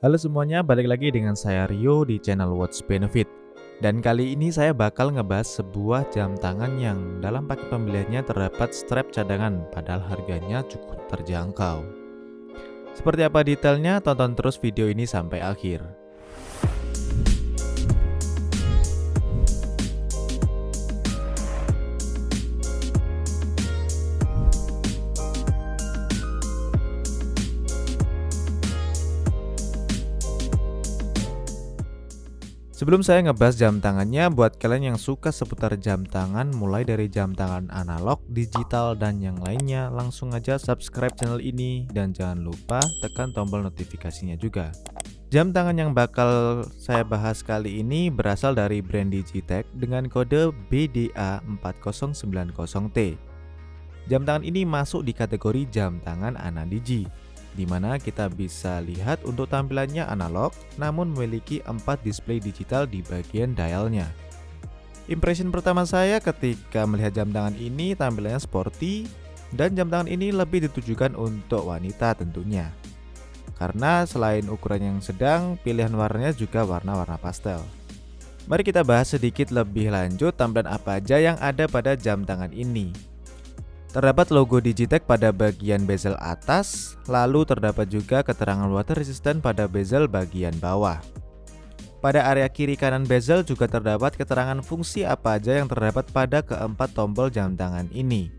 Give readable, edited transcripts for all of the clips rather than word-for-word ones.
Halo semuanya, balik lagi dengan saya Rio di channel Watch Benefit. Dan kali ini saya bakal ngebahas sebuah jam tangan yang dalam paket pembeliannya terdapat strap cadangan, padahal harganya cukup terjangkau. Seperti apa detailnya? Tonton terus video ini sampai akhir. Sebelum saya ngebahas jam tangannya, buat kalian yang suka seputar jam tangan, mulai dari jam tangan analog, digital, dan yang lainnya, langsung aja subscribe channel ini dan jangan lupa tekan tombol notifikasinya juga. Jam tangan yang bakal saya bahas kali ini berasal dari brand Digitech dengan kode BDA4090T. Jam tangan ini masuk di kategori jam tangan Anadigi, di mana kita bisa lihat untuk tampilannya analog namun memiliki 4 display digital di bagian dialnya. Impression pertama saya ketika melihat jam tangan ini tampilannya sporty, dan jam tangan ini lebih ditujukan untuk wanita tentunya. Karena selain ukuran yang sedang, pilihan warnanya juga warna-warna pastel. Mari kita bahas sedikit lebih lanjut tampilan apa aja yang ada pada jam tangan ini. Terdapat logo Digitech pada bagian bezel atas, lalu terdapat juga keterangan water resistant pada bezel bagian bawah. Pada area kiri kanan bezel juga terdapat keterangan fungsi apa aja yang terdapat pada keempat tombol jam tangan ini.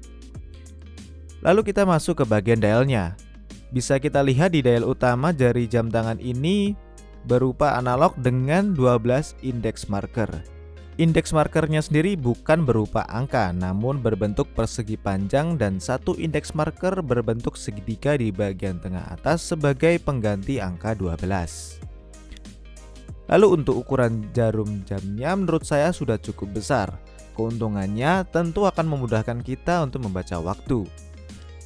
Lalu kita masuk ke bagian dialnya. Bisa kita lihat di dial utama jari jam tangan ini berupa analog dengan 12 index marker. Indeks markernya sendiri bukan berupa angka, namun berbentuk persegi panjang dan satu indeks marker berbentuk segitiga di bagian tengah atas sebagai pengganti angka 12. Lalu untuk ukuran jarum jamnya menurut saya sudah cukup besar. Keuntungannya tentu akan memudahkan kita untuk membaca waktu.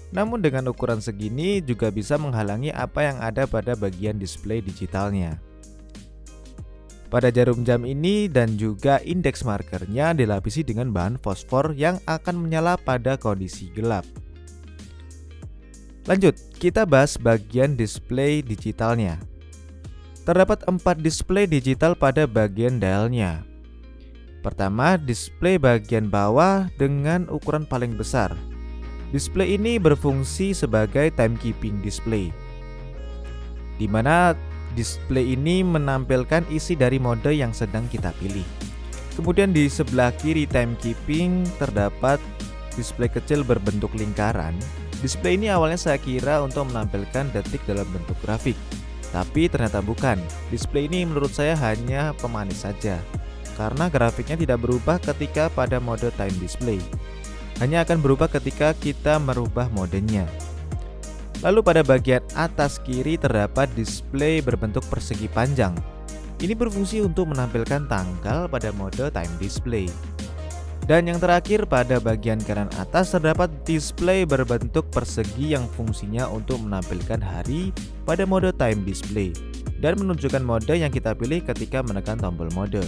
Namun dengan ukuran segini juga bisa menghalangi apa yang ada pada bagian display digitalnya. Pada jarum jam ini dan juga indeks markernya dilapisi dengan bahan fosfor yang akan menyala pada kondisi gelap. Lanjut, kita bahas bagian display digitalnya. Terdapat 4 display digital pada bagian dialnya. Pertama, display bagian bawah dengan ukuran paling besar. Display ini berfungsi sebagai timekeeping display, di mana display ini menampilkan isi dari mode yang sedang kita pilih. Kemudian di sebelah kiri timekeeping terdapat display kecil berbentuk lingkaran. Display ini awalnya saya kira untuk menampilkan detik dalam bentuk grafik, tapi ternyata bukan. Display ini menurut saya hanya pemanis saja, karena grafiknya tidak berubah ketika pada mode time display. Hanya akan berubah ketika kita merubah modenya. Lalu pada bagian atas kiri terdapat display berbentuk persegi panjang. Ini berfungsi untuk menampilkan tanggal pada mode time display. Dan yang terakhir pada bagian kanan atas terdapat display berbentuk persegi yang fungsinya untuk menampilkan hari pada mode time display dan menunjukkan mode yang kita pilih ketika menekan tombol mode.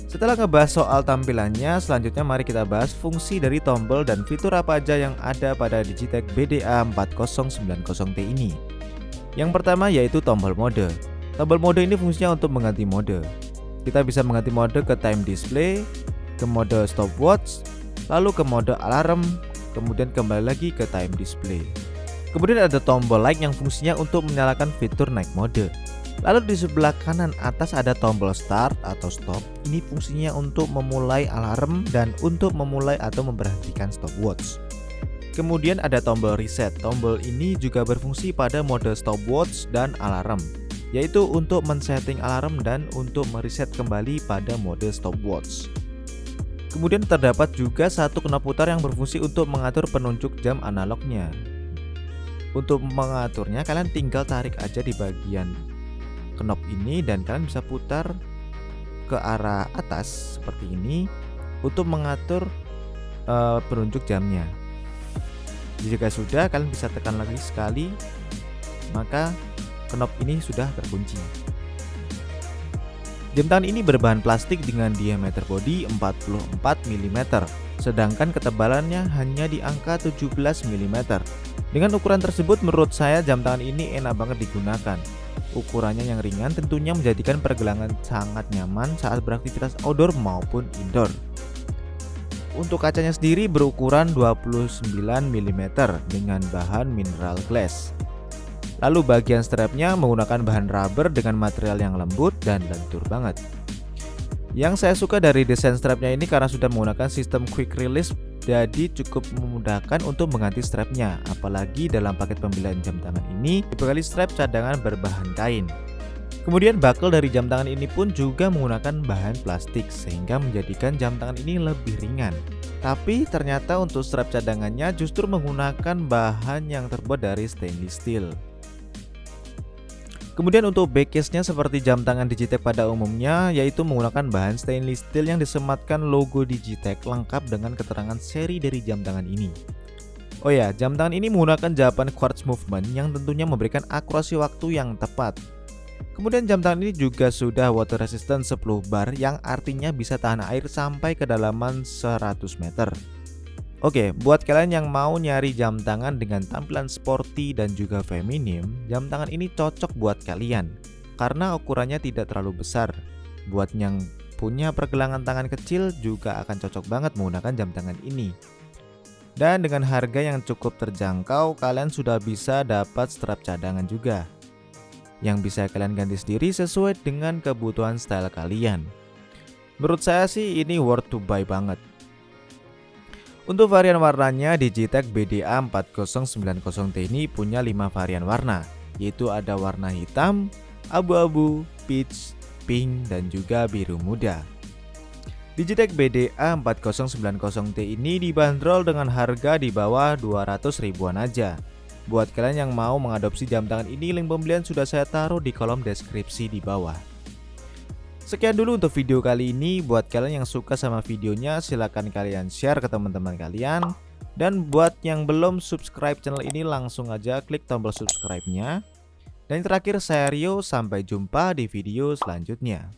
Setelah ngebahas soal tampilannya, selanjutnya mari kita bahas fungsi dari tombol dan fitur apa aja yang ada pada Digitech BDA4090T ini. Yang pertama yaitu tombol mode. Tombol mode ini fungsinya untuk mengganti mode. Kita bisa mengganti mode ke time display, ke mode stopwatch, lalu ke mode alarm, kemudian kembali lagi ke time display. Kemudian ada tombol light yang fungsinya untuk menyalakan fitur night mode. Lalu di sebelah kanan atas ada tombol start atau stop. Ini fungsinya untuk memulai alarm dan untuk memulai atau memberhentikan stopwatch. Kemudian ada tombol reset. Tombol ini juga berfungsi pada mode stopwatch dan alarm, yaitu untuk men-setting alarm dan untuk mereset kembali pada mode stopwatch. Kemudian terdapat juga satu knop putar yang berfungsi untuk mengatur penunjuk jam analognya. Untuk mengaturnya kalian tinggal tarik aja di bagian knob ini dan kalian bisa putar ke arah atas seperti ini untuk mengatur penunjuk jamnya. Jika sudah, kalian bisa tekan lagi sekali, maka knob ini sudah terkunci. Jam tangan ini berbahan plastik dengan diameter bodi 44 mm sedangkan ketebalannya hanya di angka 17 mm. Dengan ukuran tersebut menurut saya jam tangan ini enak banget digunakan. Ukurannya yang ringan tentunya menjadikan pergelangan sangat nyaman saat beraktivitas outdoor maupun indoor. Untuk kacanya sendiri berukuran 29 mm dengan bahan mineral glass. Lalu bagian strapnya menggunakan bahan rubber dengan material yang lembut dan lentur banget. Yang saya suka dari desain strapnya ini karena sudah menggunakan sistem quick release, jadi cukup memudahkan untuk mengganti strapnya. Apalagi dalam paket pembelian jam tangan ini dibekali strap cadangan berbahan kain. Kemudian buckle dari jam tangan ini pun juga menggunakan bahan plastik sehingga menjadikan jam tangan ini lebih ringan. Tapi ternyata untuk strap cadangannya justru menggunakan bahan yang terbuat dari stainless steel. Kemudian untuk back case-nya seperti jam tangan Digitech pada umumnya, yaitu menggunakan bahan stainless steel yang disematkan logo Digitech lengkap dengan keterangan seri dari jam tangan ini. Oh ya, jam tangan ini menggunakan jawaban quartz movement yang tentunya memberikan akurasi waktu yang tepat. Kemudian jam tangan ini juga sudah water resistant 10 bar yang artinya bisa tahan air sampai kedalaman 100 meter. Oke, buat kalian yang mau nyari jam tangan dengan tampilan sporty dan juga feminim, jam tangan ini cocok buat kalian karena ukurannya tidak terlalu besar. Buat yang punya pergelangan tangan kecil juga akan cocok banget menggunakan jam tangan ini. Dan dengan harga yang cukup terjangkau, kalian sudah bisa dapat strap cadangan juga yang bisa kalian ganti sendiri sesuai dengan kebutuhan style kalian. Menurut saya sih ini worth to buy banget. Untuk varian warnanya, Digitech BDA 4090T ini punya 5 varian warna, yaitu ada warna hitam, abu-abu, peach, pink, dan juga biru muda. Digitech BDA 4090T ini dibanderol dengan harga di bawah 200 ribuan aja. Buat kalian yang mau mengadopsi jam tangan ini, link pembelian sudah saya taruh di kolom deskripsi di bawah. Sekian dulu untuk video kali ini. Buat kalian yang suka sama videonya, silahkan kalian share ke teman-teman kalian. Dan buat yang belum subscribe channel ini, langsung aja klik tombol subscribe-nya. Dan terakhir, saya Rio, sampai jumpa di video selanjutnya.